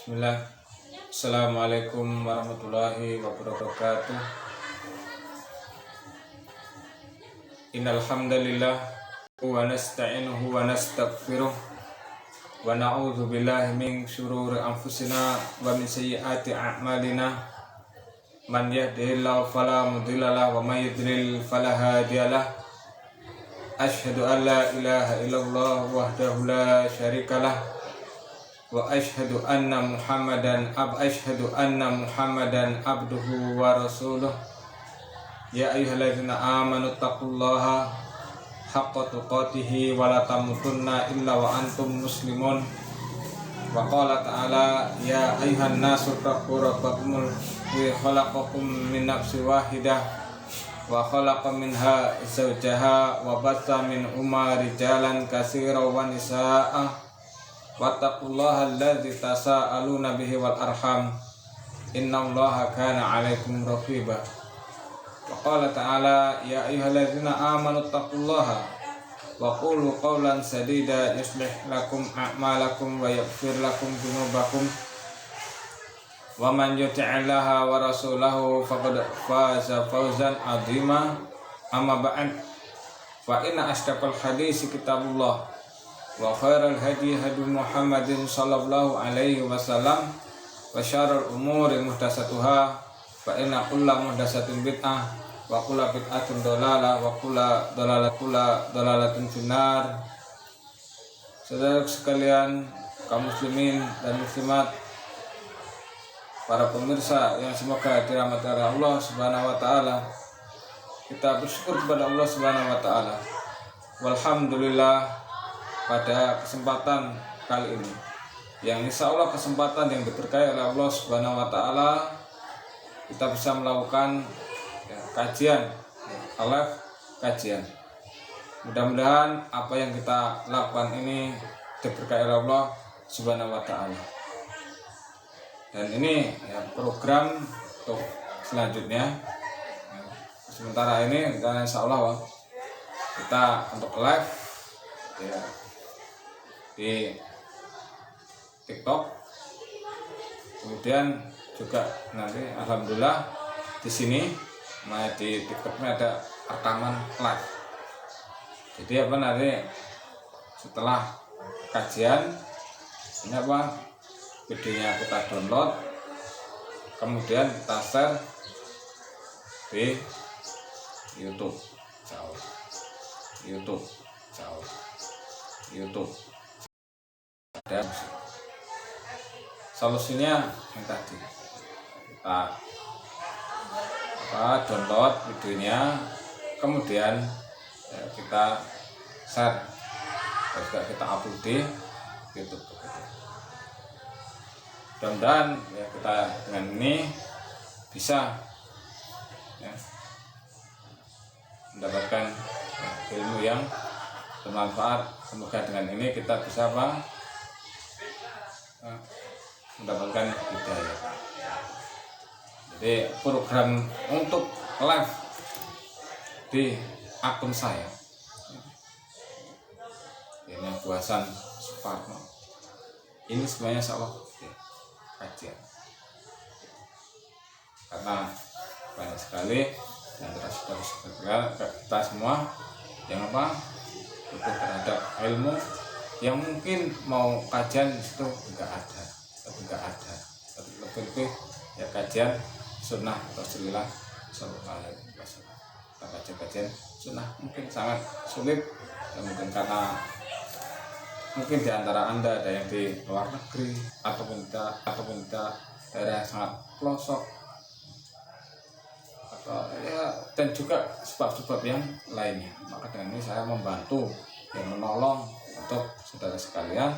Bismillah. Assalamualaikum warahmatullahi wabarakatuh. Innal hamdalillah wa nasta'inuhu wa nastaghfiruh wa na'udzu billahi min shururi anfusina wa min sayyiati a'malina. Man yahdihillahu fala mudilla lahu wa may yudlil fala hadiyalah. Asyhadu an la ilaha illallah wahdahu la syarikalah wa asyhadu anna Muhammadan abduhu wa rasuluh. Ya ayyuhalladzina amanu taqullaha haqqa tuqatih wa la tamutunna illa wa antum muslimun. Wa qala ta'ala ya ayyuhan nasu taqu rabbakumul ladzi khalaqakum min nafsin wahidah wa khalaqa minha zawjaha wa batha minhuma rijalan katsiran wa nisaa'a wattaqullaha alladzi tasaaluna bihi wal arham innallaha kana 'alaikum raqiba. Wa qala ta'ala ya ayyuhalladzina amanu taqullaha wa qulu qawlan sadida yuslih lakum a'malakum wa yaghfir lakum dzunubakum wa man yuti'illaha wa rasulahu faqad faza fawzan 'azima. Amma ba'd, fa inna asdaqal hadits kitabullah wa khairal hadi hadi Muhammadin sallallahu alaihi wasallam wa syarrul umuri muhdatsatuha fa inna kulla muhdatsatin bid'ah wa kulla bid'atin dhalalah wa kulla dhalalatin finnar. Saudara sekalian, kaum muslimin dan muslimat, para pemirsa yang semoga dirahmati Allah Subhanahu wa taala, kita bersyukur kepada Allah Subhanahu wa taala. Walhamdulillah, pada kesempatan kali ini, yang insya Allah kesempatan yang diberkahi oleh Allah Subhanahu wa taala, kita bisa melakukan kajian, live kajian. Mudah-mudahan apa yang kita lakukan ini diberkahi oleh Allah Subhanahu wa taala. Dan ini program untuk selanjutnya. Sementara ini dan insya Allah kita untuk live di TikTok, kemudian juga nanti alhamdulillah di sini di TikToknya ada rekaman live. Jadi nanti setelah kajian ini videonya kita download, kemudian kita share di YouTube. Dan solusinya yang tadi kita download videonya, kemudian kita share, juga kita upload di YouTube. Mudah-mudahan kita dengan ini bisa mendapatkan ilmu yang bermanfaat. Semoga dengan ini kita bisa mendapatkan hidayah. Jadi program untuk live di akun saya ini buasan Suparno ini sebenarnya insyaallah kajian, karena banyak sekali yang kita semua yang butuh terhadap ilmu yang mungkin mau kajian itu enggak ada, tapi lebih ya kajian sunnah Rasulullah sallallahu alaihi wasallam. Kajian sunnah mungkin sangat sulit, ya mungkin karena mungkin di antara Anda ada yang di luar negeri ataupun daerah yang sangat pelosok, atau dan juga sebab-sebab yang lainnya. Maka dengan ini saya membantu yang menolong untuk saudara sekalian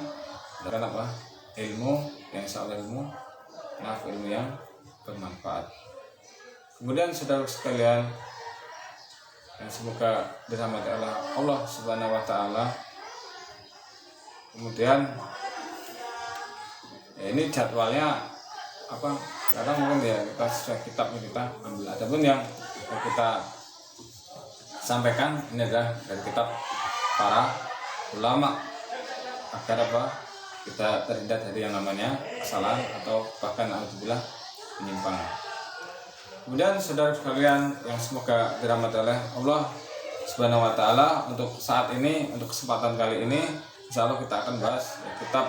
mendapatkan ilmu yang insyaallah ilmu yang bermanfaat. Kemudian saudara sekalian yang semoga dirahmati Allah Subhanahu wa taala, kemudian ini jadwalnya sekarang mungkin kita sesuai kitab yang kita ambil. Adapun yang kita sampaikan ini adalah dari kitab para ulama agar kita terhindar dari yang namanya kesalahan atau bahkan alhamdulillah penyimpangan. Kemudian saudara sekalian yang semoga dirahmati oleh Allah Subhanahu wa taala, untuk saat ini, untuk kesempatan kali ini insya Allah kita akan bahas kitab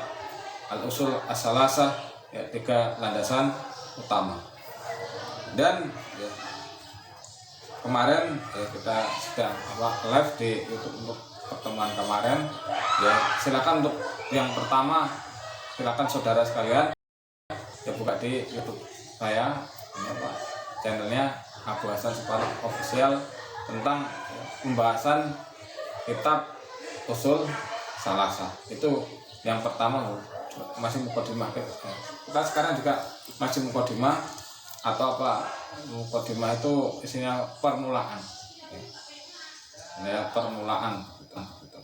Al-Usul As-Salasah, 3 landasan utama. Dan kemarin kita sudah live di YouTube untuk pertemuan kemarin. Silakan untuk yang pertama, silakan saudara sekalian buka di YouTube saya, channelnya Abu Hasan Supar Official, tentang pembahasan kitab Usul Salasah. Itu yang pertama, masih mukadimah. Kita sekarang juga masih mukadimah, atau apa, mukadimah itu isinya permulaan, permulaan gitu.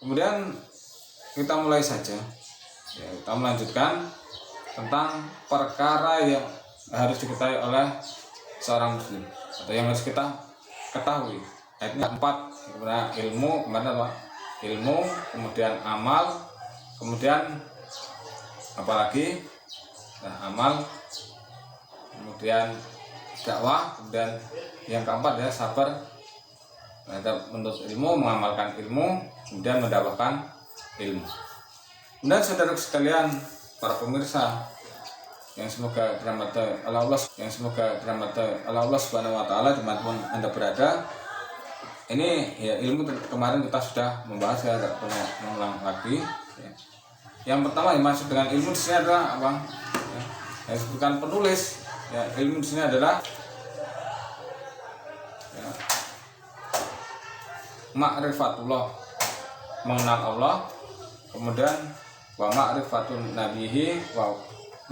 Kemudian kita mulai saja, kita melanjutkan tentang perkara yang harus diketahui oleh seorang muslim, atau yang harus kita ketahui. Ayatnya 4, kemudian ilmu, kemudian apa? Ilmu, kemudian amal, kemudian apalagi? Amal, kemudian dakwah, kemudian yang keempat ya sabar terhadap menuntut ilmu, mengamalkan ilmu, kemudian mendapatkan ilmu. Kemudian saudara sekalian, para pemirsa yang semoga dirahmati oleh Allah, Subhanahu wa taala dimanapun Anda berada. Ini ya ilmu kemarin kita sudah membahas, ya, tidak perlu mengulang lagi. Yang pertama yang masuk dengan ilmu di sini adalah apa? Yang disebutkan penulis, ya, ilmu di sini adalah ma'rifatullah, mengenal Allah, kemudian wa ma'rifatun nabihi,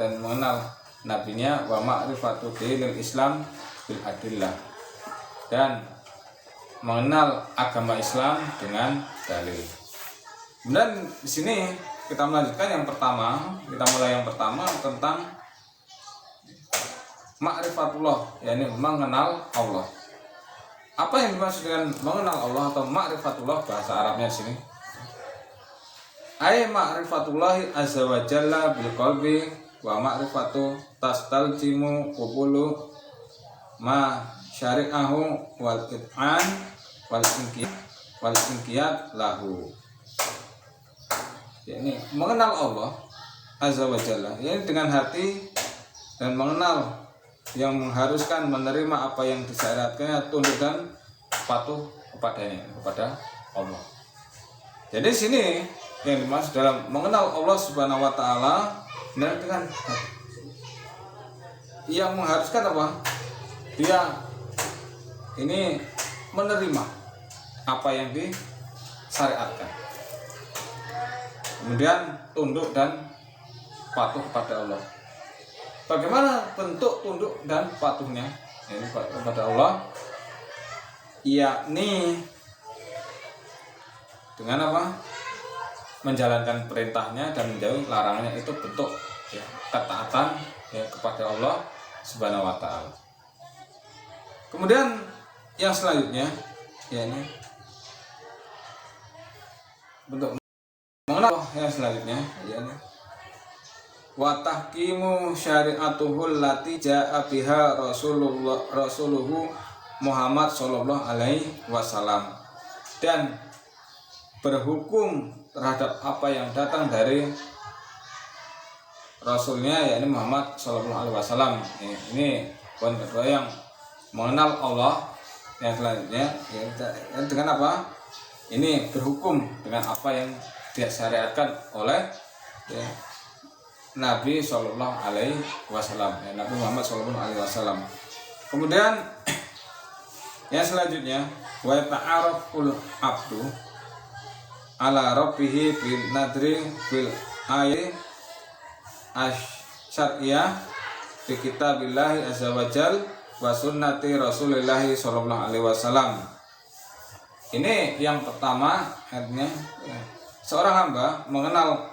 dan mengenal nabinya, wa ma'rifatu dinil Islam bil adillah, dan mengenal agama Islam dengan dalil. Kemudian di sini kita melanjutkan yang pertama, kita mulai yang pertama tentang ma'rifatullah, yakni mengenal Allah. Apa yang dimaksud dengan mengenal Allah atau ma'rifatullah bahasa Arabnya di sini? Ai ma'rifatullah azza wa jalla bil qalbi wa ma'rifatu tastaljimu qubulu ma syari'ahu wal it'an wal inqiyad lahu. Yakni mengenal Allah azza wa jalla, yakni dengan hati, dan mengenal yang mengharuskan menerima apa yang disyaratkannya, tunduk dan patuh kepadanya, kepada Allah. Jadi sini yang dimaksud dalam mengenal Allah Subhanahu wa taala dengan yang mengharuskan apa? Dia ini menerima apa yang disyariatkan, kemudian tunduk dan patuh kepada Allah. Bagaimana bentuk tunduk dan patuhnya ini kepada Allah? Yakni dengan apa? Menjalankan perintahnya dan menjauhi larangannya. Itu bentuk ya, ketaatan ya, kepada Allah Subhanahu wa taala. Kemudian yang selanjutnya, ya ini bentuk mengenal yang selanjutnya, ya ini wa tahkimu syari'atuhul lati ja'a biha rasuluhu Muhammad sallallahu alaihi wasallam, dan berhukum terhadap apa yang datang dari rasulnya, yakni Muhammad sallallahu alaihi wasallam. Ini poin kedua yang mengenal Allah. Yang selanjutnya ya, dengan apa? Ini berhukum dengan apa yang disyariatkan oleh ya, Nabi Sallallahu Alaihi Wasallam, ya, Nabi Muhammad Sallallahu Alaihi Wasallam. Kemudian yang selanjutnya, wa ta'aruful abdu ala rabbihi bin nadri bil ayat asyariyah fi kitabillahi azza wajal wa sunnati rasulillahi Sallallahu Alaihi Wasallam. Ini yang pertama, artinya ya, seorang hamba mengenal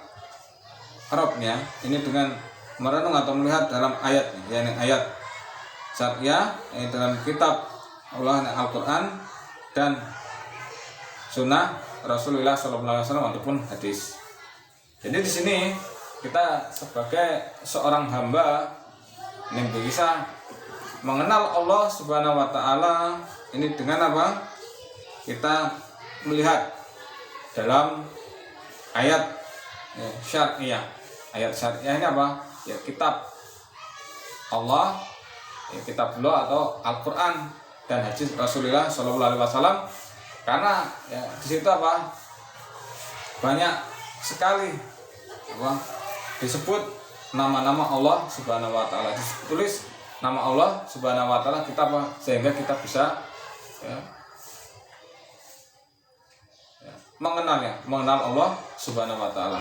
Rabbnya ini dengan merenung atau melihat dalam ayat, yakni ayat syariah dalam kitab Allah Al-Quran dan sunnah Rasulullah SAW ataupun hadis. Jadi di sini kita sebagai seorang hamba ini bisa mengenal Allah Subhanahu wa taala ini dengan apa? Kita melihat dalam ayat syariah. Ayat syariah ini apa? Ya kitab Allah, ya kitab Allah atau Al-Qur'an dan hadis Rasulullah Shallallahu alaihi wasallam. Karena ya di situ apa? Banyak sekali apa? Disebut nama-nama Allah Subhanahu wa taala. Ditulis nama Allah Subhanahu wa taala kita apa? Sehingga kita bisa mengenal Allah Subhanahu wa taala.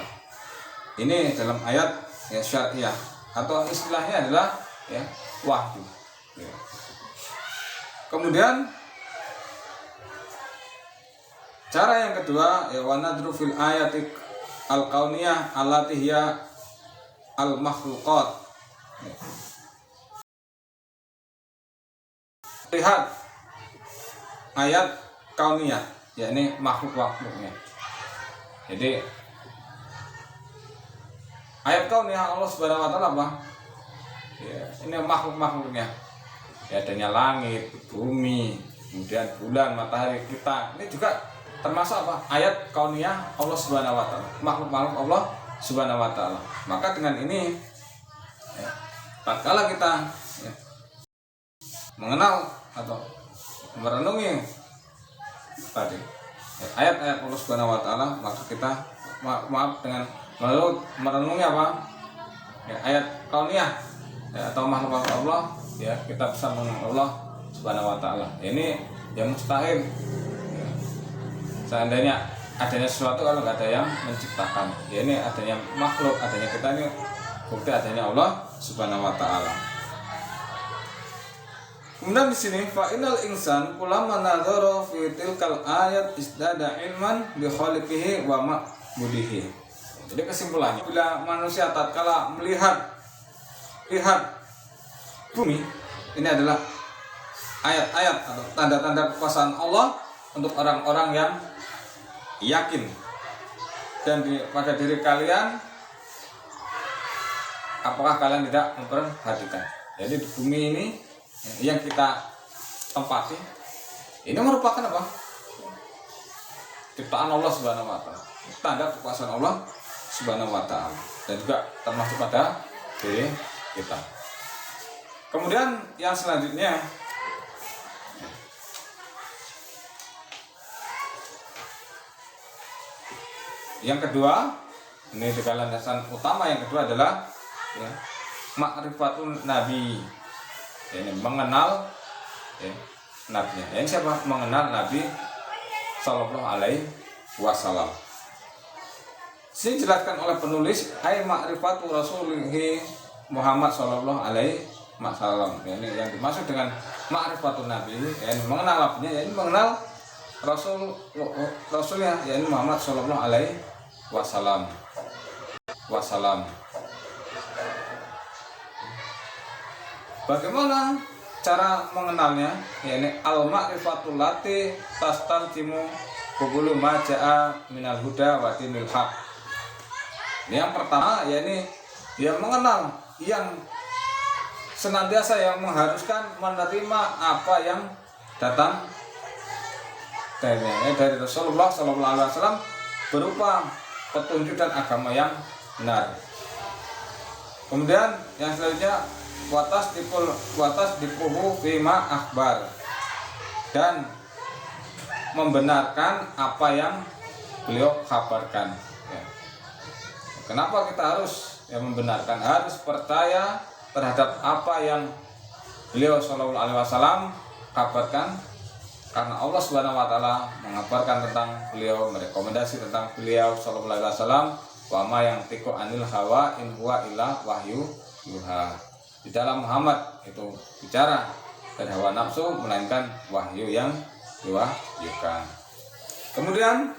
Ini dalam ayat ya syariah atau istilahnya adalah ya wahyu. Ya. Kemudian cara yang kedua ya wanadru fil ayati al-kauniyah allati hiya al-makhluqat. Ya. Lihat ayat kauniyah, yakni makhluknya. Jadi ayat kauniyah Allah Subhanahu wa taala apa? Ya, ini makhluknya. Ya, adanya langit, bumi, kemudian bulan, matahari kita. Ini juga termasuk apa? Ayat kauniyah Allah Subhanahu wa taala. Makhluk-makhluk Allah Subhanahu wa taala. Maka dengan ini ya, tatkala kita ya, mengenal atau merenungi tadi ya, ayat-ayat Allah Subhanahu wa taala, maka kita maaf dengan merenungi apa? Ya, ayat kauniyah ya, atau makhluk Allah ya, kita bisa mengenal Allah Subhanahu wa taala. Ini yang mustahil. Ya. Seandainya adanya sesuatu kalau nggak ada yang menciptakan. Ya ini adanya makhluk, adanya kita ini bukti adanya Allah Subhanahu wa taala. Kemudian di sini fa innal insan kullama nadzara fi tilkal ayat isdada ilman bi khaliqihi wa ma'budihi. Jadi kesimpulannya, bila manusia tatkala melihat bumi, ini adalah ayat-ayat atau tanda-tanda kekuasaan Allah untuk orang-orang yang yakin. Dan pada diri kalian, apakah kalian tidak memperhatikan? Jadi di bumi ini yang kita tempati ini merupakan apa? Ciptaan Allah Subhanahu wa taala, tanda kekuasaan Allah Subhanahu wa taala, dan juga termasuk pada diri kita. Kemudian yang selanjutnya yang kedua, ini di landasan utama yang kedua adalah ya, ma'rifatun nabi. Ini mengenal ya, nabinya. Yang siapa? Mengenal Nabi Sallallahu Alaihi Wasallam. Sini dijelaskan oleh penulis ay ma'rifatu rasulihi Muhammad Sallallahu Alaihi Wasallam. Ini yang dimaksud dengan ma'rifatun nabi, yakni mengenal nabinya, yakni mengenal rasulnya, yakni Muhammad Sallallahu Alaihi Wasallam. Bagaimana cara mengenalnya? Yakni al-ma'rifatul lati tastantimu qubulu ma jaa minal huda wa dinil haq. Yang pertama yakni dia mengenal yang senantiasa yang mengharuskan menerima apa yang datang dari Rasulullah SAW berupa petunjuk dan agama yang benar. Kemudian yang selanjutnya watas dipuhu fima akhbar, dan membenarkan apa yang beliau kabarkan. Ya. Kenapa kita harus membenarkan? Harus percaya terhadap apa yang beliau Shallallahu Alaihi Wasallam kabarkan, karena Allah Subhanahu Wa Taala mengabarkan tentang beliau, merekomendasi tentang beliau Shallallahu Alaihi Wasallam, wa ma yang tiku anil hawa in huwa illa wahyu yuha. Di dalam Muhammad itu bicara dari hawa nafsu, melainkan wahyu yang diwahyukan. Kemudian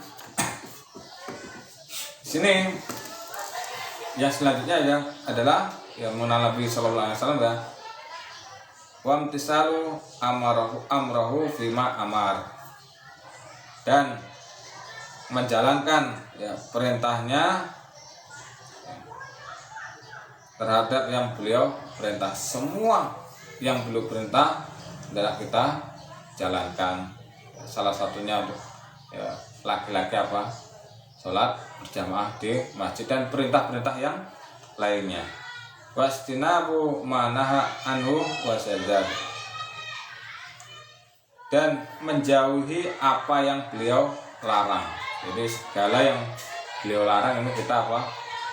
di sini yang selanjutnya ya adalah yang mengenal Nabi Sallallahu Alaihi Wasallam ya, wa imtisalu amrahu fima amar, dan menjalankan ya perintahnya terhadap yang beliau perintah. Semua yang beliau perintah adalah kita jalankan. Salah satunya ya, laki-laki sholat berjamaah di masjid, dan perintah-perintah yang lainnya. Wastinabu manaha anhu wasadar, dan menjauhi apa yang beliau larang. Jadi segala yang beliau larang ini kita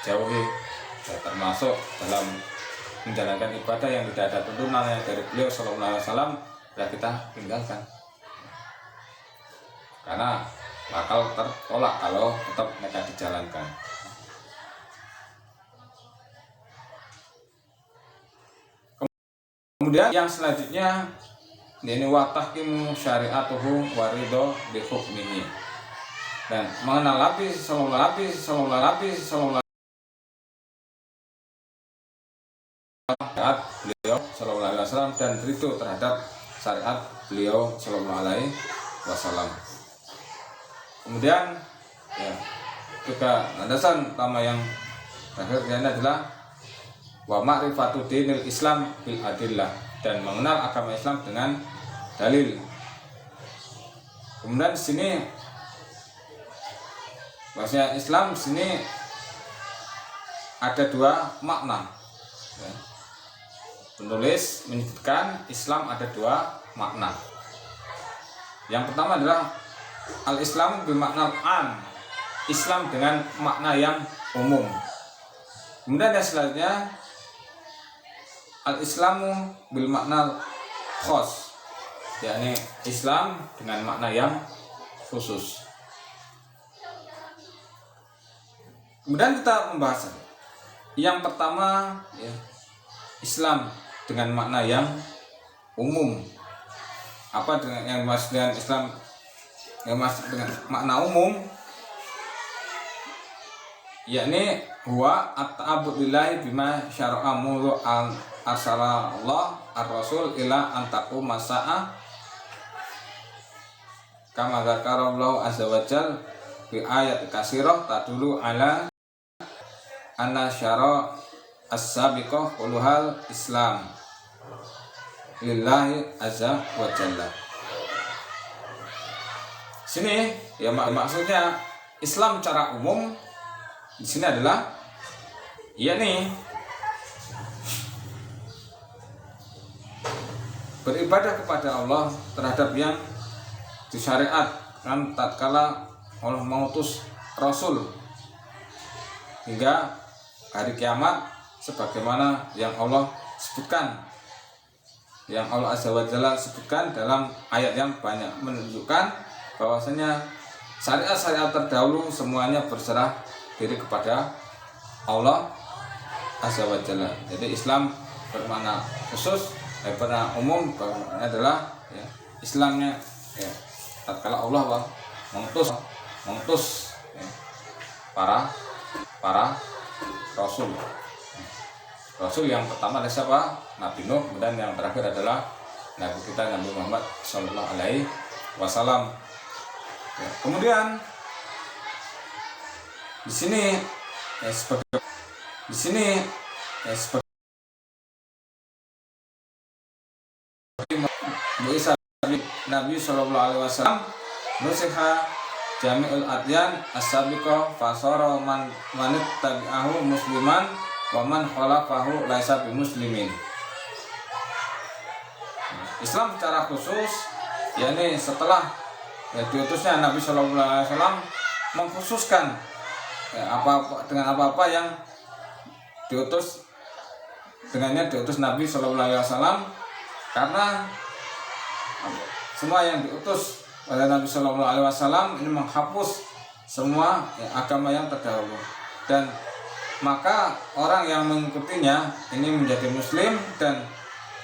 jauhi, ya, termasuk dalam menjalankan ibadah yang tidak ada tuntunan yang dari beliau Sallallahu Alaihi Wasallam, ya kita tinggalkan, karena bakal tertolak kalau tetap mereka dijalankan. Kemudian yang selanjutnya ini watahkimu syariatuhu warido bihukmihi, dan mengenal Nabi Sallallahu syariat beliau Sallallahu Alaihi Wasallam, dan ridho terhadap syariat beliau Sallallahu Alaihi Wasallam. Kemudian ya, juga landasan utama yang terakhir adalah wa ma'rifatu dinil Islam bil adillah, dan mengenal agama Islam dengan dalil. Kemudian di sini bahasanya Islam di sini ada dua makna. Ya. Penulis menyebutkan Islam ada dua makna. Yang pertama adalah al-Islam bermakna am, Islam dengan makna yang umum. Kemudian yang selanjutnya al-Islamu bil makna khos, yakni Islam dengan makna yang khusus. Kemudian kita membahas yang pertama, ya, Islam dengan makna yang umum. Apa dengan yang dimaksud dengan Islam yang masuk dengan makna umum, yakni huwa at-ta'abbud lillahi bima syara'a mulu arsalallah ar-rasul ila antaku masa'a kama dzakarallahu azza wajal fi ayat kasirah tadulu ala anna syara' as-sabiqah uluhal Islam lillahi azza wajalla. Sini ya maksudnya Islam secara umum di sini adalah yakni beribadah kepada Allah terhadap yang disyariatkan tatkala Allah mengutus Rasul hingga hari kiamat, sebagaimana yang Allah sebutkan, yang Allah Azza wa Jalla sebutkan dalam ayat yang banyak, menunjukkan bahwasanya syariat-syariat terdahulu semuanya berserah diri kepada Allah Azza wa Jalla. Jadi Islam bermakna khusus, bermakna umum adalah ya, Islamnya ya, tatkala Allah mengutus ya, para rasul. Rasul yang pertama adalah siapa? Nabi Nuh, dan yang terakhir adalah Nabi kita Nabi Muhammad Sallallahu Alaihi Wasallam. Ya, kemudian di sini sebagai Nabi Sallallahu Alaihi Wasallam nusiha jami'ul adyan as-sabiqah fasara man tabi'ahu musliman wa man khalafahu laisa bimuslimin. Islam secara khusus yakni setelah diutusnya Nabi Sallallahu Alaihi Wasallam mengkhususkan dengan apa-apa yang diutus dengannya diutus Nabi Sallallahu Alaihi Wasallam, karena semua yang diutus oleh Nabi Sallallahu Alaihi Wasallam ini menghapus semua agama yang terdahulu, dan maka orang yang mengikutinya ini menjadi muslim dan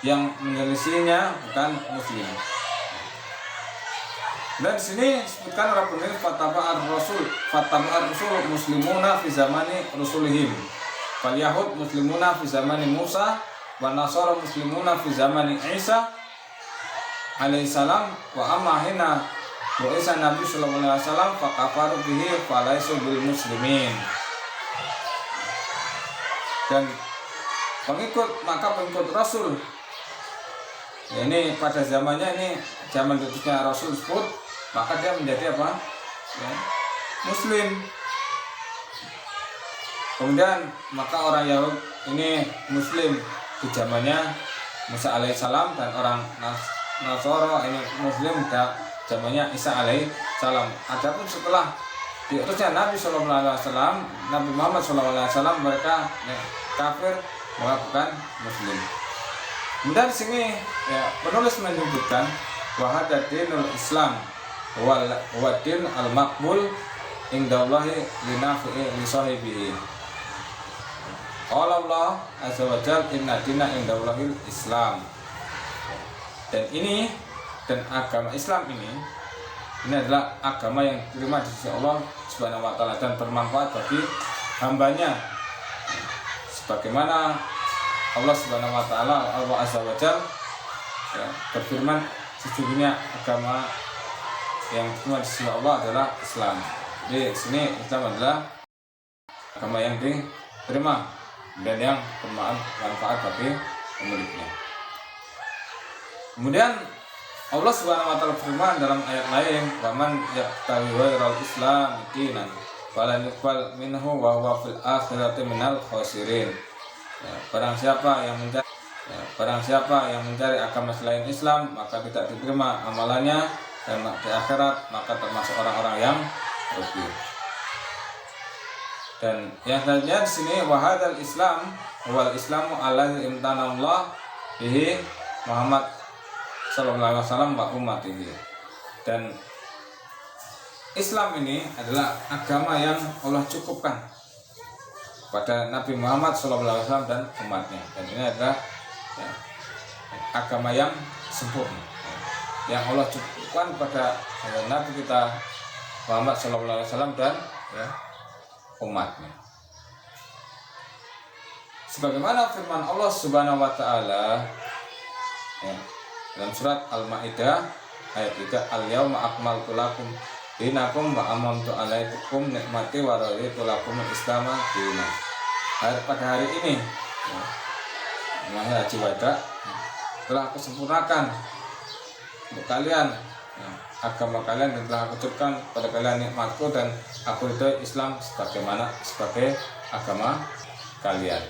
yang menyelisihinya bukan muslim. Dan di sini disebutkan oleh penulis fataba'ar rasul muslimuna fi zamani rusulihim, fal yahud muslimuna fi zamani Musa, wa nasara muslimuna fi zamani Isa alaihissalam, wa amma hina wa isa Nabi sallallahu alaihi wasallam fa kafaru bihi fa laisu bil muslimin. Dan pengikut Rasul. Ya, ini pada zamannya, ini zaman ketika Rasul tersebut, maka dia menjadi apa? Ya, Muslim. Kemudian maka orang Yahudi ini Muslim di zamannya Musa alaihissalam, dan orang Nasoro ini Muslim di zamannya Isa alaihissalam. Adapun setelah diutusnya Nabi SAW, Nabi Muhammad SAW, mereka kafir melakukan Muslim. Kemudian di sini ya, penulis menyebutkan wahada dinul Islam wa din al-maqbul indallahi linafi'i li sahibihi. Qala Allah azza wa jalla inna dina indallahil Islam. Dan agama Islam ini adalah agama yang diterima di sisi Allah Subhanahu wa taala dan bermanfaat bagi hambanya. Sebagaimana Allah Subhanahu wa taala, Allah azza wa jalla ya, berfirman, sesungguhnya agama yang diterima di sisi Allah adalah Islam. Di sini Islam adalah agama yang diterima dan yang bermanfaat bagi pemiliknya. Kemudian Allah Subhanahu wa taala berfirman dalam ayat lain, "Waman yaqtawi ghairal Islam dinan falan yuqbal minhu wa huwa fil akhirati minal khasirin." Ya, barang siapa yang mencari agama selain Islam, maka tidak diterima amalannya, dan di akhirat maka termasuk orang-orang yang rugi. Dan yang selanjutnya di sini wahadal Islam wal Islamu alladzi imtana Allah bihi Muhammad sallallahu alaihi wasallam wa ummatihi. Dan Islam ini adalah agama yang Allah cukupkan pada Nabi Muhammad SAW dan umatnya, dan ini adalah ya, agama yang sempurna yang Allah cukupkan pada Nabi kita Muhammad SAW dan ya, umatnya. Sebagaimana firman Allah Subhanahu wa taala ya, dalam surat Al-Maidah ayat 3, "Al-yauma akmaltu lakum dinakum wa atamtu alaikum nikmati wa raditu lakum al-Islam dinan." Pada hari ini ya, haji wada, telah aku sempurnakan untuk kalian ya, agama kalian, dan telah aku cukupkan pada kalian nikmatku, dan aku ridhoi Islam sebagai agama kalian.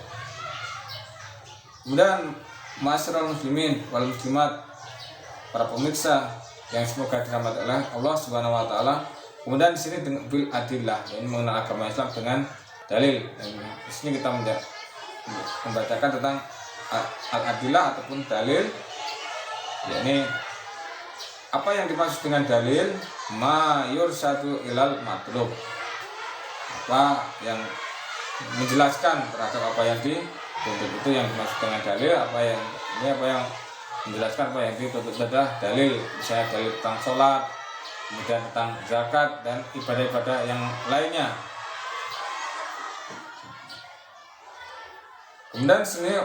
Kemudian ma'asyiral muslimin wal muslimat, para pemirsa yang semoga dirahmati oleh Allah Subhanahu wa taala. Kemudian di sini dengan bil adillah, ini mengenal agama Islam dengan dalil. Dan di sini kita membacakan tentang al-adillah ataupun dalil, yakni apa yang dimaksud dengan dalil, ma yursadu ilal matlub, apa yang menjelaskan terhadap apa yang dituntut, itu yang dimaksud dengan dalil. Apa yang menjelaskan apa yang dituntut adalah dalil, misalnya dalil tentang sholat, kemudian tentang zakat dan ibadah-ibadah yang lainnya. Kemudian sini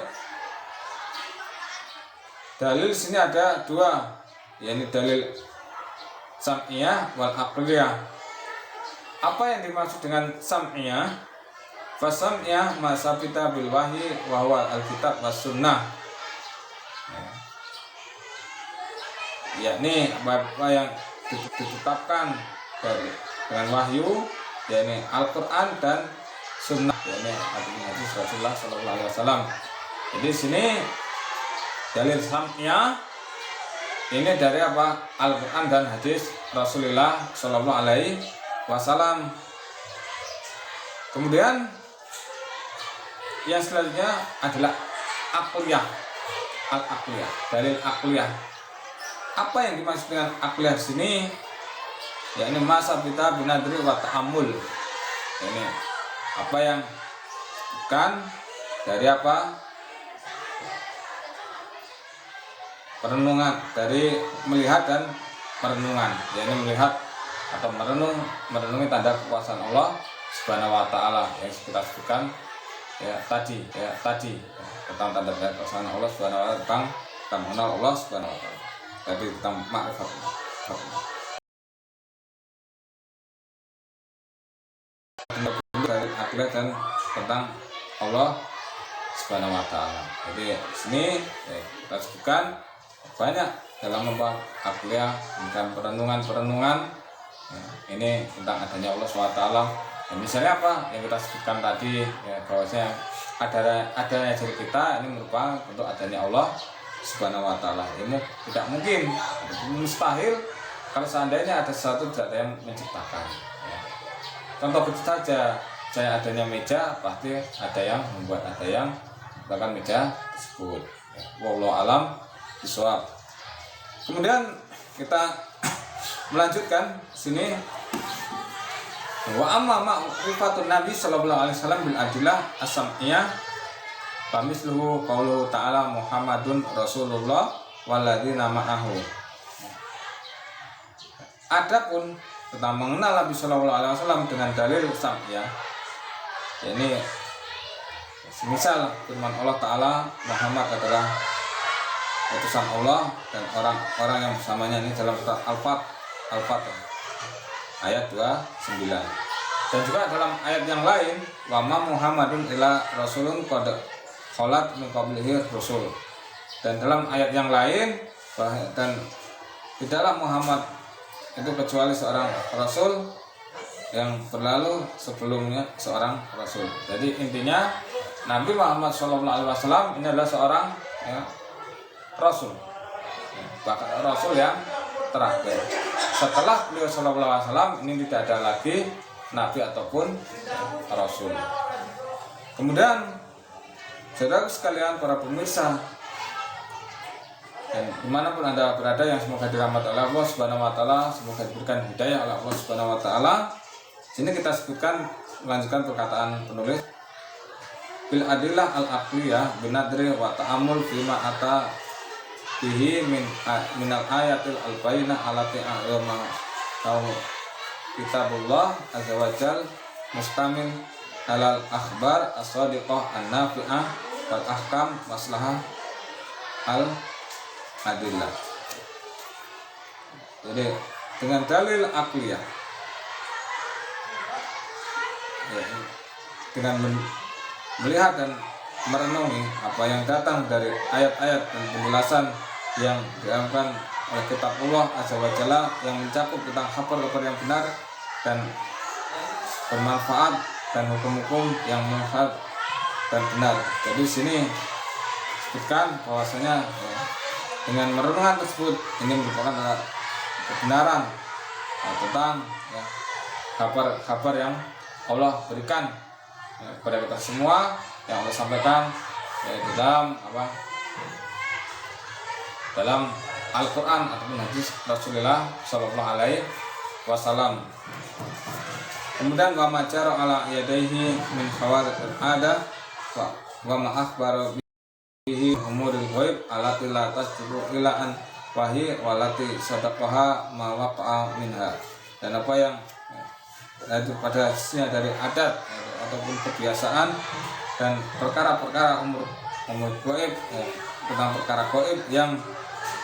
dalil sini ada dua, yakni dalil sam'iyah wal aqliyah. Apa yang dimaksud dengan sam'iyah? Fasam'iyah ma sabita bil wahyi wa huwa al-kitab was sunnah. Yakni apa yang ditetapkan dengan wahyu, yakni Al-Qur'an dan sunnah, yakni hadis Rasulullah sallallahu alaihi wasallam. Jadi sini dalil sam'iyah ini dari apa? Al-Qur'an dan hadis Rasulullah sallallahu alaihi wasallam. Kemudian yang selanjutnya adalah aqliyah, al-aqliyah, dalil aqliyah. Apa yang dimaksud dengan aqliyah di sini? Yakni masa kita binadri wa ta'ammul. Ini apa yang bukan dari apa? Perenungan, dari melihat dan perenungan, yakni melihat atau merenungi tanda kekuasaan Allah Subhanahu wa taala yang kita sebutkan tadi tentang tanda kekuasaan Allah Subhanahu wa taala, tentang mengenal Allah Subhanahu wa taala, tadi tentang ma'rifat. Dari akhlak dan tentang Allah Subhanahu wa taala. Jadi di sini kita sebutkan banyak dalam membahas akhlak dan perenungan ini tentang adanya Allah SWT. Dan misalnya apa yang kita sebutkan tadi ya, bahwasanya adanya diri kita ini merupakan untuk adanya Allah Subhanahu wa taala. Ini tidak mungkin, mustahil kalau seandainya ada sesuatu tidak ada yang menciptakan. Ya. Contoh kecil saja, saya adanya meja pasti ada yang membuat, ada yang menciptakan meja tersebut. Ya. Wallahu alam bishawab. Kemudian kita melanjutkan sini wa amma ma'rifatun Nabi sallallahu alaihi wasallam bil adillah as-sam'iyah famisluhu qauluhu ta'ala Muhammadun Rasulullah walladzina ma'ahu. Adapun tentang mengenal Nabi sallallahu alaihi wasallam dengan dalil sam'iyah, ini semisal firman Allah Ta'ala Muhammad adalah utusan Allah dan orang-orang yang bersamanya, ini dalam surat Al-Fatih ayat 29. Dan juga dalam ayat yang lain wa ma Muhammadun illa rasulun qad khalat min qablihi rasul. Dan dalam ayat yang lain dan tidaklah Muhammad itu kecuali seorang rasul yang berlalu sebelumnya seorang rasul. Jadi intinya Nabi Muhammad SAW ini adalah seorang rasul, bahkan rasul yang terakhir. Setelah beliau SAW ini tidak ada lagi nabi ataupun rasul. Kemudian saudara sekalian para pemirsa dan dimanapun anda berada yang semoga dirahmati oleh Allah Subhanahu wa taala, semoga diberikan hidayah oleh Allah Subhanahu wa taala. Sini kita sebutkan, melanjutkan perkataan penulis bil adillah al aqliyah binadri wa ta'amul fima ata bihi minal ayatil al-bayyinah alati a'lama kitabullah azza wa jal mustamil halal akhbar as-sadiqah an-nafi'ah wal ahkam maslahah al-adillah. Jadi dengan dalil akliyah, ya, dengan melihat dan merenungi apa yang datang dari ayat-ayat dan penjelasan yang diangkat oleh kitab Allah Azza wa Jalla yang mencakup tentang kabar-kabar yang benar dan bermanfaat dan hukum-hukum yang manfaat dan benar. Jadi sini sebutkan bahwasanya dengan merenungan tersebut ini merupakan kebenaran tentang kabar-kabar yang Allah berikan kepada kita semua, yang Allah sampaikan dalam Al-Quran ataupun hadis Rasulullah Sallallahu Alaihi Wasallam. Kemudian wa macara ala yadaihi min khawaril ada wa ma akhbara bihi umuril ghaib allati la tasdiqu illa an wahi walati sadaqaha ma waqa'a minha. Dan apa yang itu pada sisinya dari adat ataupun kebiasaan dan perkara-perkara umur gaib, tentang perkara gaib yang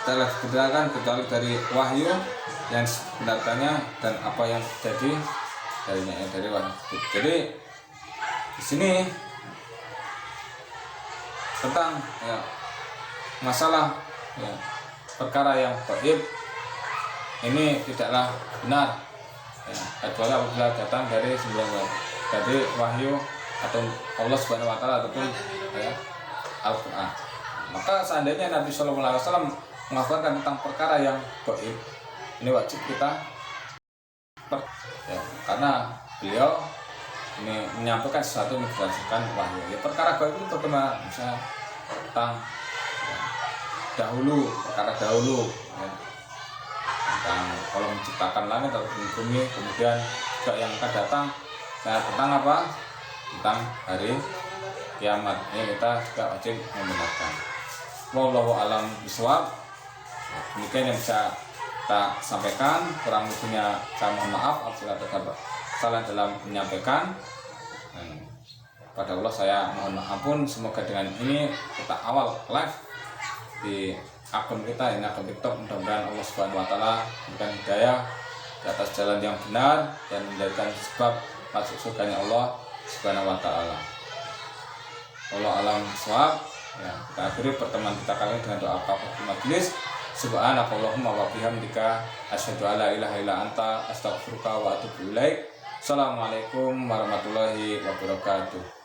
telah dibenarkan kecuali dari wahyu yang sebenarnya dan apa yang terjadi darinya dari wahyu. Jadi di sini tentang masalah perkara yang gaib ini tidaklah benar kecuali apabila datang dari wahyu atau Allah Subhanahu wa taala ataupun Al-Qur'an. Maka seandainya Nabi sallallahu alaihi wasallam mengabarkan tentang perkara yang gaib, ini wajib kita karena beliau ini menyampaikan sesuatu yang berdasarkan wahyu. Perkara gaib itu bagaimana? Misalnya tentang perkara dahulu tentang kalau menciptakan langit atau bumi, kemudian juga yang akan datang tentang apa? Tentang hari kiamat. Ini kita juga wajib membenarkan. Wallahu alam bishawab. Demikian yang bisa kita sampaikan, kurang lebihnya saya mohon maaf apabila terdapat salah dalam menyampaikan. Pada Allah saya mohon ampun. Semoga dengan ini kita awal live di akun kita, ini akun TikTok, mudah-mudahan Allah Subhanahu wa taala memberikan hidayah di atas jalan yang benar dan menjadikan sebab masuk surganya Allah Subhanahu wa taala. Allah alam shawab. Ya, kita akhiri pertemuan kita kali ini dengan doa kafaratul majelis. Subhanakallahumma wa bihamdika asyhadu an la ilaha illa anta astaghfiruka wa atubu ilaik. Assalamualaikum warahmatullahi wabarakatuh.